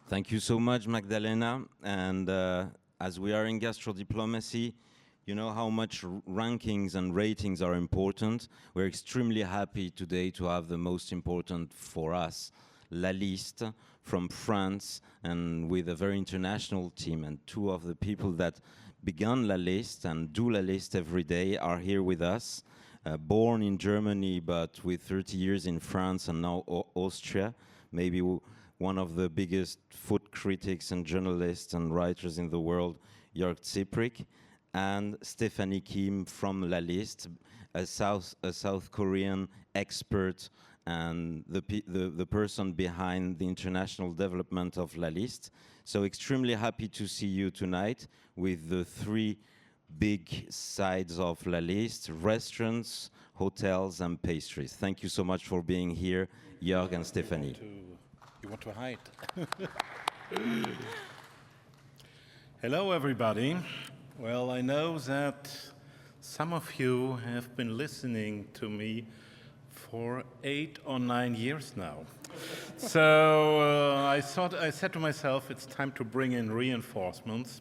Thank you so much, Magdalena. And as we are in gastrodiplomacy, you know how much rankings and ratings are important. We're extremely happy today to have the most important for us, La Liste from France, and with a very international team. And two of the people that began La Liste and do La Liste every day are here with us. Born in Germany, but with 30 years in France and now Austria. Maybe one of the biggest food critics and journalists and writers in the world, Jorg Zipprick, and Stephanie Kim from La Liste, a South Korean expert and the person behind the international development of La Liste. So extremely happy to see you tonight with the three big sides of La Liste: restaurants, hotels, and pastries. Thank you so much for being here, Jorg and Stephanie. You want to hide? Hello, everybody. Well, I know that some of you have been listening to me for 8 or 9 years now. So I said to myself, it's time to bring in reinforcements.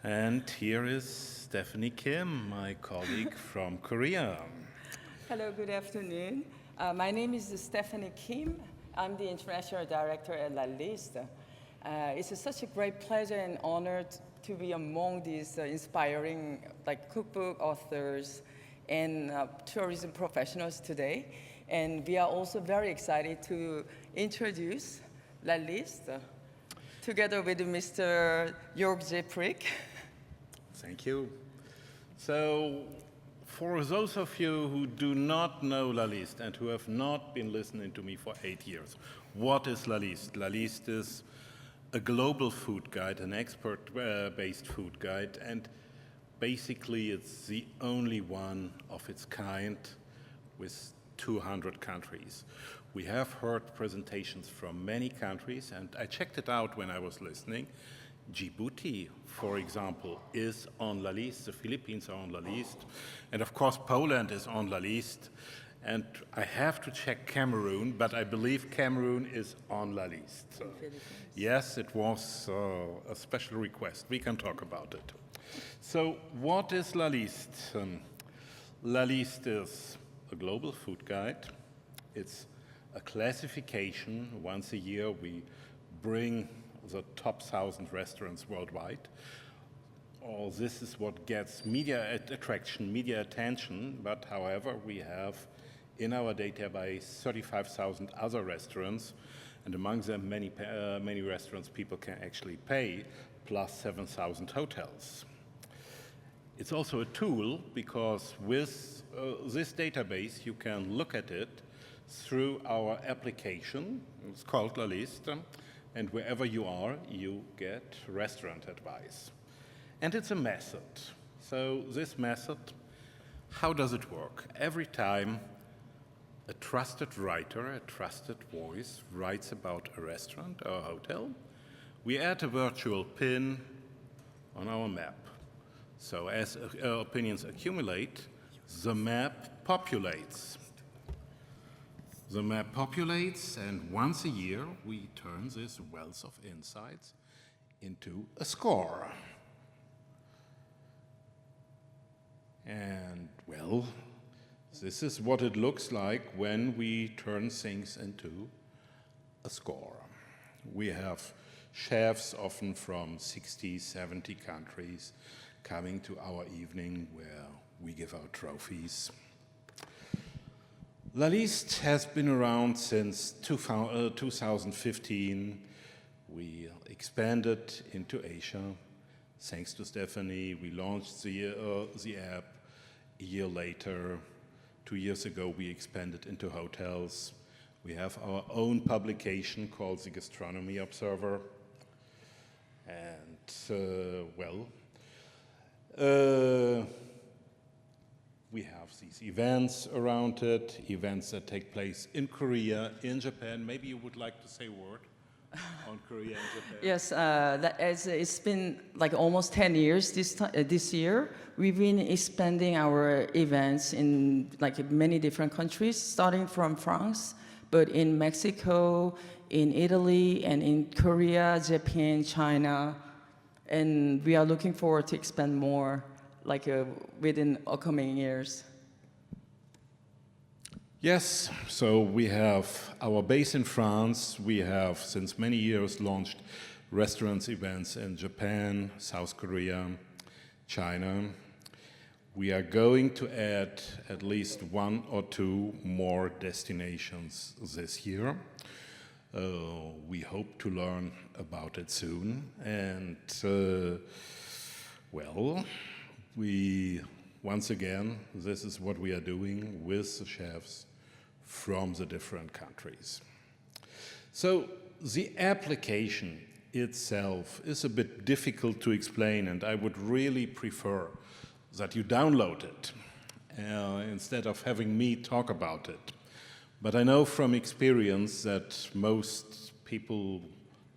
And here is Stephanie Kim, my colleague from Korea. Hello, good afternoon. My name is Stephanie Kim. I'm the International Director at La Liste. It's such a great pleasure and honor to be among these inspiring cookbook authors and tourism professionals today. And we are also very excited to introduce La Liste together with Mr. Jorg Zipprick. Thank you. So, for those of you who do not know La Liste and who have not been listening to me for 8 years, what is La Liste? La Liste is a global food guide, an expert-based food guide, and basically it's the only one of its kind with 200 countries. We have heard presentations from many countries, and I checked it out when I was listening. Djibouti, for example, is on La Liste. The Philippines are on La Liste. And of course, Poland is on La Liste. And I have to check Cameroon, but I believe Cameroon is on La Liste. Yes, it was a special request. We can talk about it. So what is La Liste? La Liste is a global food guide. It's a classification. Once a year, we bring the top 1,000 restaurants worldwide. All this is what gets media attraction, media attention, but however, we have in our database 35,000 other restaurants, and among them many restaurants people can actually pay, plus 7,000 hotels. It's also a tool because with this database you can look at it through our application. It's called La Liste. And wherever you are, you get restaurant advice. And it's a method. So this method, how does it work? Every time a trusted writer, a trusted voice writes about a restaurant or a hotel, we add a virtual pin on our map. So as opinions accumulate, the map populates. The map populates, and once a year, we turn this wealth of insights into a score. And, well, this is what it looks like when we turn things into a score. We have chefs, often from 60, 70 countries, coming to our evening where we give out trophies. La Liste has been around since 2015. We expanded into Asia. Thanks to Stephanie, we launched the app a year later. 2 years ago, we expanded into hotels. We have our own publication called the Gastronomy Observer. And, we have these events around it, events that take place in Korea, in Japan. Maybe you would like to say a word on Korea and Japan. Yes, as it's been like almost 10 years this year. We've been expanding our events in like many different countries, starting from France, but in Mexico, in Italy and in Korea, Japan, China, and we are looking forward to expand more, like within upcoming years. Yes, so we have our base in France. We have, since many years, launched restaurants events in Japan, South Korea, China. We are going to add at least 1 or 2 more destinations this year. We hope to learn about it soon. And, well, once again, this is what we are doing with the chefs from the different countries. So the application itself is a bit difficult to explain, and I would really prefer that you download it instead of having me talk about it. But I know from experience that most people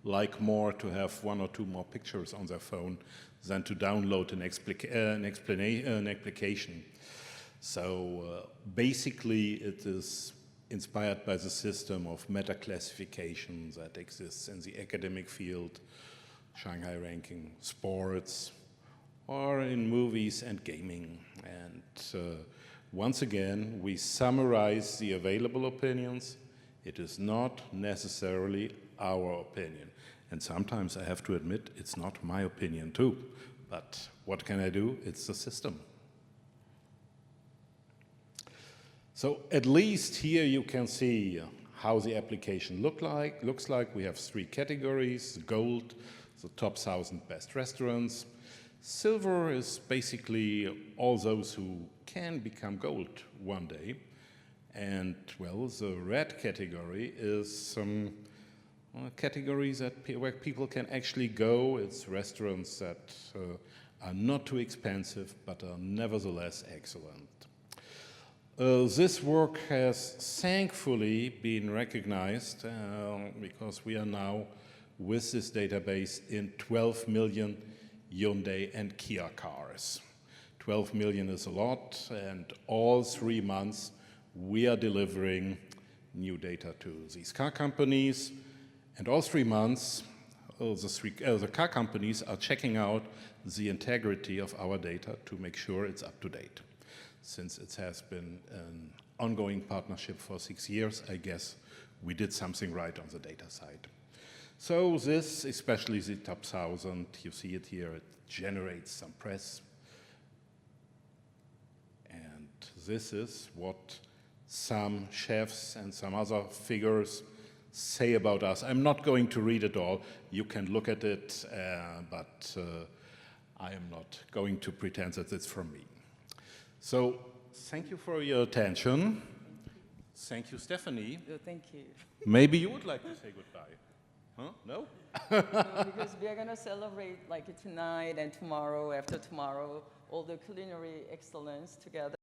like more to have 1 or 2 more pictures on their phone than to download an application. So basically it is inspired by the system of meta-classification that exists in the academic field, Shanghai ranking, sports, or in movies and gaming. And once again, we summarize the available opinions. It is not necessarily our opinion. And sometimes I have to admit, it's not my opinion too. But what can I do? It's the system. So at least here you can see how the application looks like. We have 3 categories: gold, the top 1,000 best restaurants. Silver is basically all those who can become gold one day. And, well, the red category is some categories where people can actually go. It's restaurants that are not too expensive, but are nevertheless excellent. This work has thankfully been recognized because we are now with this database in 12 million Hyundai and Kia cars. 12 million is a lot, and all 3 months we are delivering new data to these car companies, and all 3 months the car companies are checking out the integrity of our data to make sure it's up to date. Since it has been an ongoing partnership for 6 years, I guess we did something right on the data side. So this, especially the top 1,000, you see it here, it generates some press. And this is what some chefs and some other figures say about us. I'm not going to read it all. You can look at it, but I am not going to pretend that it's from me. So thank you for your attention. Thank you, Stephanie. Thank you. Maybe you would like to say goodbye. Huh? No? No, because we are going to celebrate like tonight and tomorrow, after tomorrow, all the culinary excellence together.